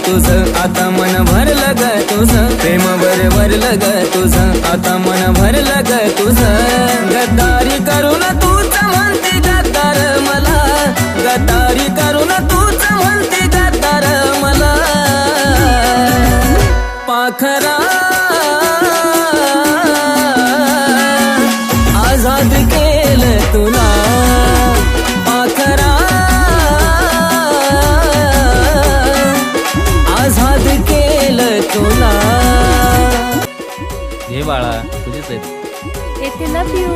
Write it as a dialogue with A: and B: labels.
A: तुझं आता मन भरलं ग तुझं प्रेम भरलं ग तुझं आता मन भरलं ग तुझं गद्दारी करून तूच म्हणते गद्दार मला गद्दारी करून तूच म्हणते गद्दार मला पाखरा आजाद केलं तुला पाखरा आजाद केलं तुला
B: हे बाळा तुझीच आहेत.
C: येथे लव यू.